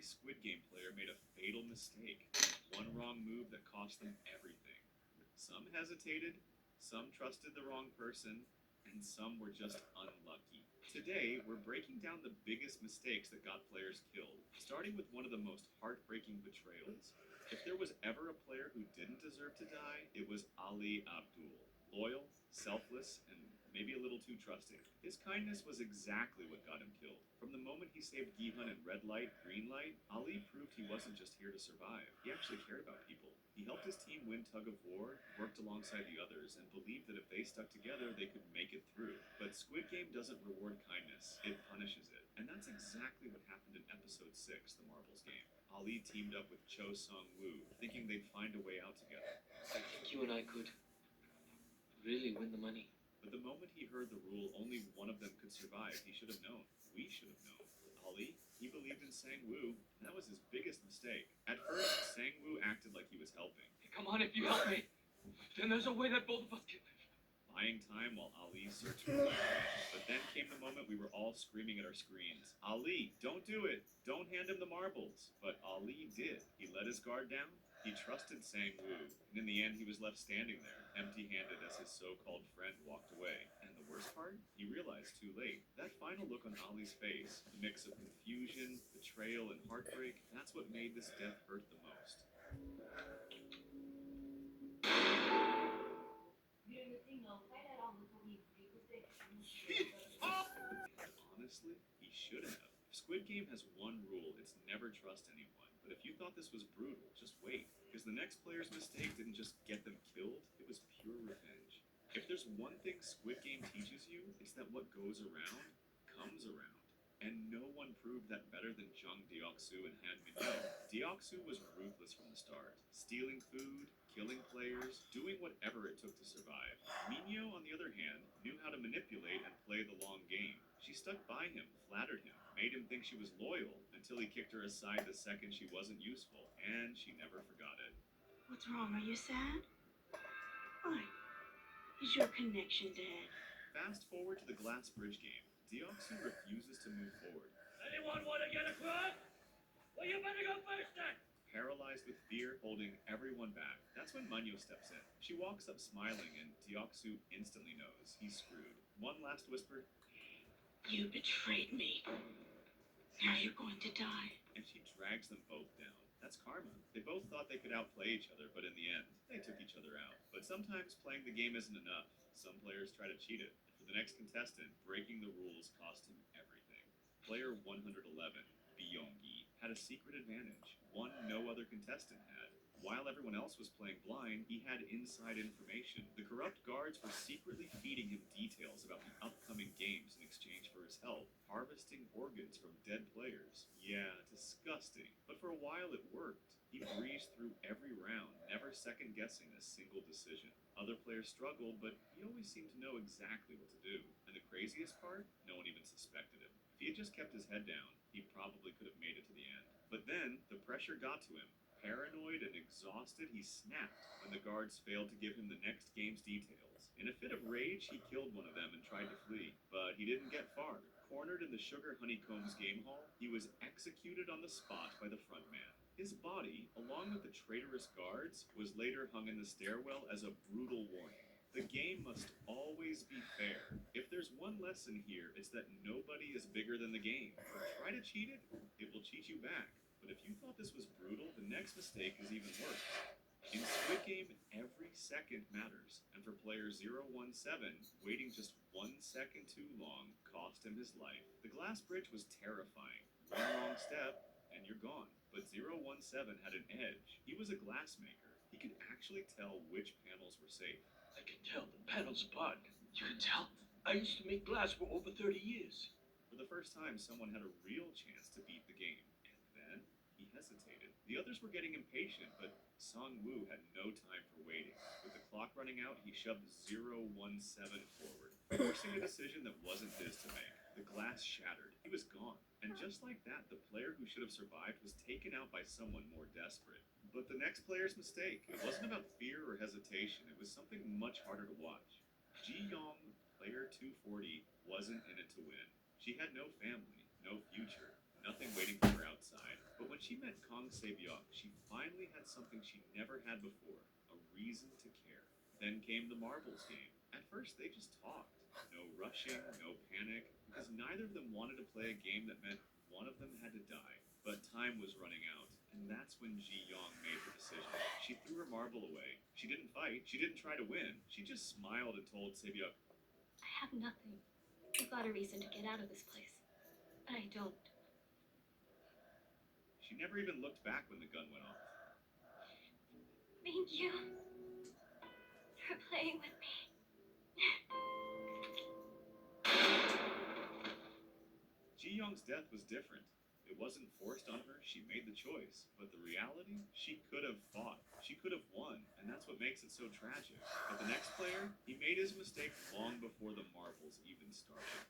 every Squid Game player made a fatal mistake. One wrong move that cost them everything. Some hesitated, some trusted the wrong person, and some were just unlucky. Today, we're breaking down the biggest mistakes that got players killed, starting with one of the most heartbreaking betrayals. If there was ever a player who didn't deserve to die, it was Ali Abdul. Loyal, selfless, and maybe a little too trusting. His kindness was exactly what got him killed. From the moment he saved Gihan in red light, green light, Ali proved he wasn't just here to survive. He actually cared about people. He helped his team win tug of war, worked alongside the others, and believed that if they stuck together, they could make it through. But Squid Game doesn't reward kindness, it punishes it. And that's exactly what happened in episode 6, The Marbles Game. Ali teamed up with Cho Sung-woo, thinking they'd find a way out together. I think you and I could really win the money. But the moment he heard the rule only one of them could survive, he should have known. We should have known. Ali, he believed in Sang-woo, and that was his biggest mistake. At first, Sang-woo acted like he was helping. Hey, come on, if you help me, then there's a way that both of us can live. Buying time while Ali searched for weapons. But then came the moment we were all screaming at our screens. Ali, don't do it! Don't hand him the marbles! But Ali did. He let his guard down. He trusted Sang-woo, and in the end he was left standing there, empty-handed as his so-called friend walked away. And the worst part? He realized too late. That final look on Ali's face, the mix of confusion, betrayal, and heartbreak, that's what made this death hurt the most. Honestly, he should have. Squid Game has one rule, it's never trust anyone. But if you thought this was brutal, just wait. Because the next player's mistake didn't just get them killed, it was pure revenge. If there's one thing Squid Game teaches you, it's that what goes around, comes around. And no one proved that better than Jung Deok-soo and Han Min-yo. Deok-soo was ruthless from the start, stealing food, killing players, doing whatever it took to survive. Min-yo, on the other hand, knew how to manipulate and play the long game. She stuck by him, flattered him, made him think she was loyal, until he kicked her aside the second she wasn't useful, and she never forgot it. What's wrong? Are you sad? Why? Is your connection dead? Fast forward to the glass bridge game. Deok-soo refuses to move forward. Anyone want to get across? Well, you better go first then. Paralyzed with fear, holding everyone back. That's when Manyo steps in. She walks up smiling, and Deok-soo instantly knows he's screwed. One last whisper, You betrayed me. Now you're going to die. and she drags them both down. That's karma. They both thought they could outplay each other, but in the end, they took each other out. But sometimes playing the game isn't enough. Some players try to cheat it. For the next contestant, breaking the rules cost him everything. Player 111, Byung-gi, had a secret advantage, one no other contestant had. While everyone else was playing blind, he had inside information. The corrupt guards were secretly feeding him details about the upcoming games in exchange for his help, harvesting organs from dead players. Yeah, disgusting. But for a while it worked. He breezed through every round, never second-guessing a single decision. Other players struggled, but he always seemed to know exactly what to do. And the craziest part? No one even suspected him. If he had just kept his head down, he probably could have made it to the end. But then, the pressure got to him. Paranoid and exhausted, he snapped when the guards failed to give him the next game's details. In a fit of rage, he killed one of them and tried to flee, but he didn't get far. Cornered in the Sugar Honeycombs game hall, he was executed on the spot by the front man. His body, along with the traitorous guards, was later hung in the stairwell as a brutal warning. The game must always be fair. If there's one lesson here, it's that nobody is bigger than the game. Try to cheat it, it will cheat you back. But if you thought this was brutal, the next mistake is even worse. In Squid Game, every second matters, and for player 017, waiting just 1 second too long cost him his life. The glass bridge was terrifying. One wrong step, and you're gone. But 017 had an edge. He was a glassmaker. He could actually tell which panels were safe. I can tell the panels apart. You can tell? I used to make glass for over 30 years. For the first time, someone had a real chance to beat the game. And then, he hesitated. The others were getting impatient, but Sung-woo had no time for waiting. With the clock running out, he shoved 017 forward, forcing a decision that wasn't his to make. The glass shattered. He was gone. And just like that, the player who should have survived was taken out by someone more desperate. But the next player's mistake, it wasn't about fear or hesitation. It was something much harder to watch. Ji-young, player 240, wasn't in it to win. She had no family, no future, nothing waiting for her outside. But when she met Kong Sebyok, she finally had something she never had before, a reason to care. Then came the marbles game. At first, they just talked. No rushing, no panic, because neither of them wanted to play a game that meant one of them had to die. But time was running out, and that's when Ji Yong made her decision. She threw her marble away. She didn't fight. She didn't try to win. She just smiled and told Sebyok, I have nothing. I've got a reason to get out of this place. But I don't. she never even looked back when the gun went off. Thank you for playing with me. Ji Young's death was different. It wasn't forced on her, she made the choice. But the reality, she could have fought. She could have won, and that's what makes it so tragic. But the next player, he made his mistake long before the marbles even started.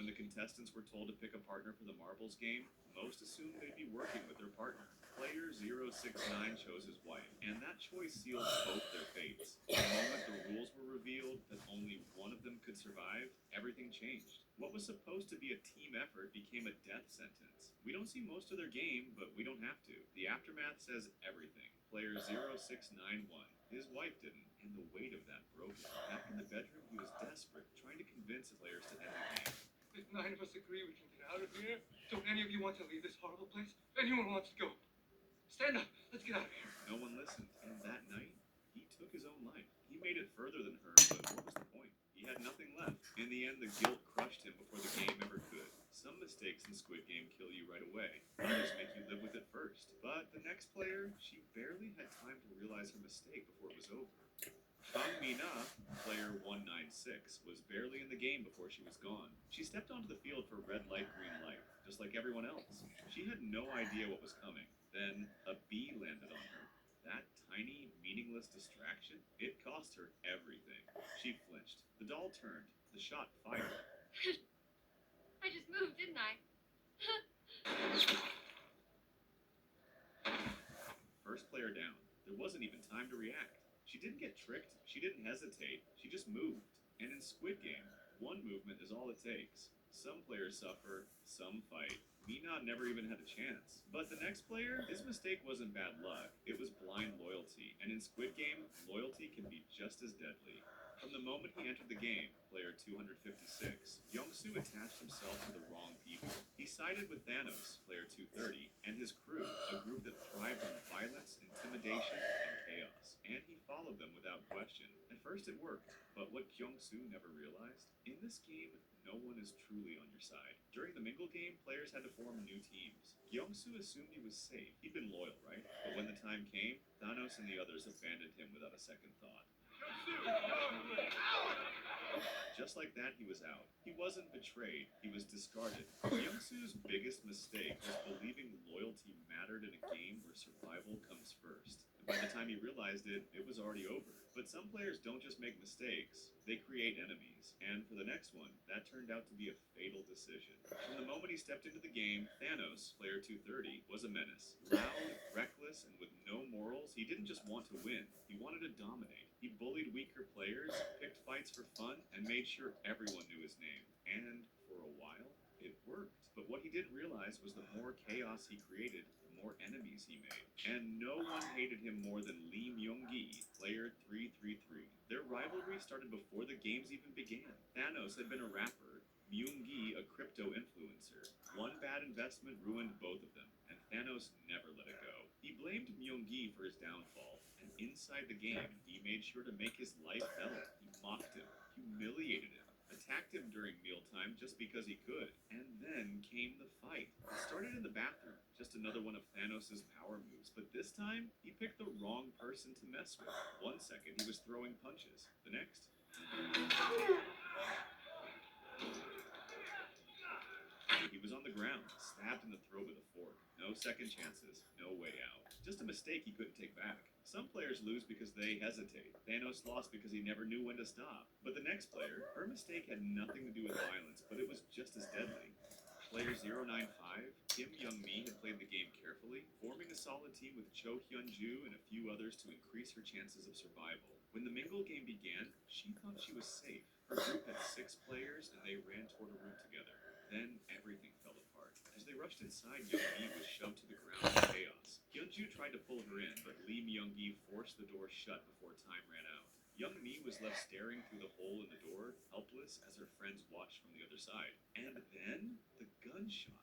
When the contestants were told to pick a partner for the marbles game, most assumed they'd be working with their partner. Player 069 chose his wife, and that choice sealed both their fates. The moment the rules were revealed that only one of them could survive, everything changed. What was supposed to be a team effort became a death sentence. We don't see most of their game, but we don't have to. The aftermath says everything. Player 0691. His wife didn't, and the weight of that broke him. Back in the bedroom, he was desperate, trying to convince the players to end the game. If 9 of us agree we can get out of here, don't any of you want to leave this horrible place? Anyone wants to go? Stand up. Let's get out of here. No one listened, and that night, he took his own life. He made it further than her, but what was the point? He had nothing left. In the end, the guilt crushed him before the game ever could. Some mistakes in Squid Game kill you right away. Others make you live with it first. But the next player, she barely had time to realize her mistake before it was over. Kang Mina, player 196, was barely in the game before she was gone. She stepped onto the field for red light, green light, just like everyone else. She had no idea what was coming. Then a bee landed on her. That tiny, meaningless distraction, it cost her everything. She flinched. The doll turned. The shot fired. I just moved, didn't I? First player down. There wasn't even time to react. She didn't get tricked. She didn't hesitate. She just moved. And in Squid Game, one movement is all it takes. Some players suffer, some fight. Mina never even had a chance. But the next player, his mistake wasn't bad luck. It was blind loyalty. And in Squid Game, loyalty can be just as deadly. From the moment he entered the game, player 256, Yongsoo attached himself to the wrong people. He sided with Thanos, player 230, and his crew, a group that thrived on violence, intimidation, and chaos. And he followed them without question. At first it worked, but what Yongsoo never realized, in this game, no one is truly on your side. During the Mingle game, players had to form new teams. Yongsoo assumed he was safe. He'd been loyal, right? But when the time came, Thanos and the others abandoned him without a second thought. Just like that, he was out. He wasn't betrayed, he was discarded. Yongsoo's biggest mistake was believing loyalty mattered in a game where survival comes first. And by the time he realized it, it was already over. But some players don't just make mistakes, they create enemies. And for the next one, that turned out to be a fatal decision. From the moment he stepped into the game, Thanos, player 230, was a menace. Loud, reckless, and with no morals, he didn't just want to win, he wanted to dominate. He bullied weaker players, picked fights for fun, and made sure everyone knew his name. And for a while, it worked. But what he didn't realize was the more chaos he created, the more enemies he made. And no one hated him more than Lee Myung-gi, player 333. Their rivalry started before the games even began. Thanos had been a rapper, Myung-gi a crypto influencer. One bad investment ruined both of them, and Thanos never let it go. He blamed Myung-gi for his downfall, and inside the game, he made sure to make his life hell. He mocked him, humiliated him, attacked him during mealtime just because he could. And then came the fight. It started in the bathroom, just another one of Thanos' power moves. But this time, he picked the wrong person to mess with. 1 second, he was throwing punches. The next... he was on the ground, stabbed in the throat with a fork. No second chances, no way out. Just a mistake he couldn't take back. Some players lose because they hesitate. Thanos lost because he never knew when to stop. But the next player, her mistake had nothing to do with violence, but it was just as deadly. Player 095, Kim Young-mi had played the game carefully, forming a solid team with Cho Hyun-ju and a few others to increase her chances of survival. When the Mingle game began, she thought she was safe. Her group had 6 players, and they ran toward a room together. Then everything fell apart. As they rushed inside, Young-mi was shoved to the ground in chaos. tried to pull her in, but Lee Myung-gi forced the door shut before time ran out. Young Mi was left staring through the hole in the door, helpless as her friends watched from the other side. And then, the gunshot.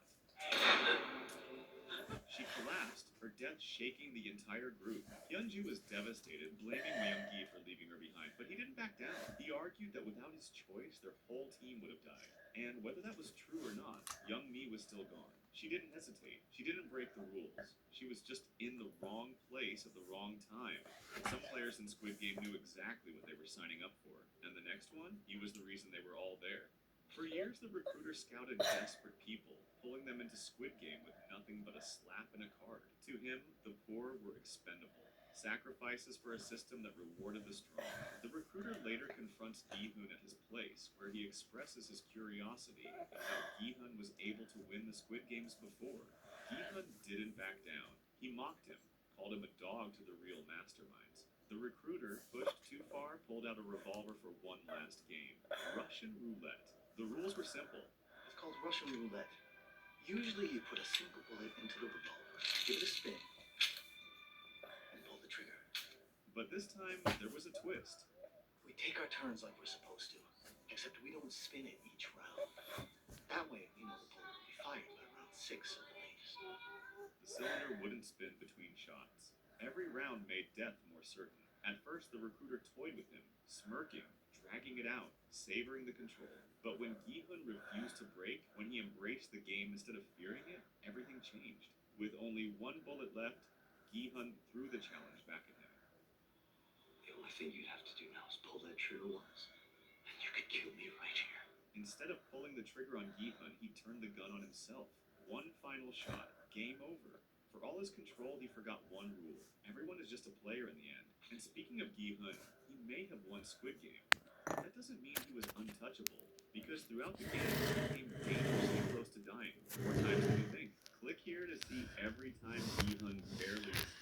She collapsed, her death shaking the entire group. Hyunju was devastated, blaming Myung-gi for leaving her behind, but he didn't back down. He argued that without his choice, their whole team would have died. And whether that was true or not, Young Mi was still gone. She didn't hesitate. She didn't break the rules. She was just in the wrong place at the wrong time. Some players in Squid Game knew exactly what they were signing up for, and the next one, he was the reason they were all there. For years, the recruiter scouted desperate people, pulling them into Squid Game with nothing but a slap and a card. To him, the poor were expendable, sacrifices for a system that rewarded the strong. The recruiter later confronts Gi-hun at his place, where he expresses his curiosity about how Gi-hun was able to win the Squid Games before. Gi-hun didn't back down. He mocked him, called him a dog to the real masterminds. The recruiter, pushed too far, pulled out a revolver for one last game. Russian roulette. The rules were simple. It's called Russian roulette. Usually you put a single bullet into the revolver, give it a spin, and pull the trigger. But this time, there was a twist. We take our turns like we're supposed to, except we don't spin it each round. That way, we know the bullet will be fired by round 6 at the latest. The cylinder wouldn't spin between shots. Every round made death more certain. At first, the recruiter toyed with him, smirking, dragging it out, savoring the control. But when Gi-hun refused to break, when he embraced the game instead of fearing it, everything changed. With only one bullet left, Gi-hun threw the challenge back at him. The only thing you'd have to do now is pull that trigger once, and you could kill me right here. Instead of pulling the trigger on Gi-hun, he turned the gun on himself. One final shot. Game over. For all his control, he forgot one rule. Everyone is just a player in the end. And speaking of Gi-hun, he may have won Squid Game. That doesn't mean he was untouchable, because throughout the game, he came dangerously close to dying. More times than you think. Click here to see every time Gi-hun barely escaped.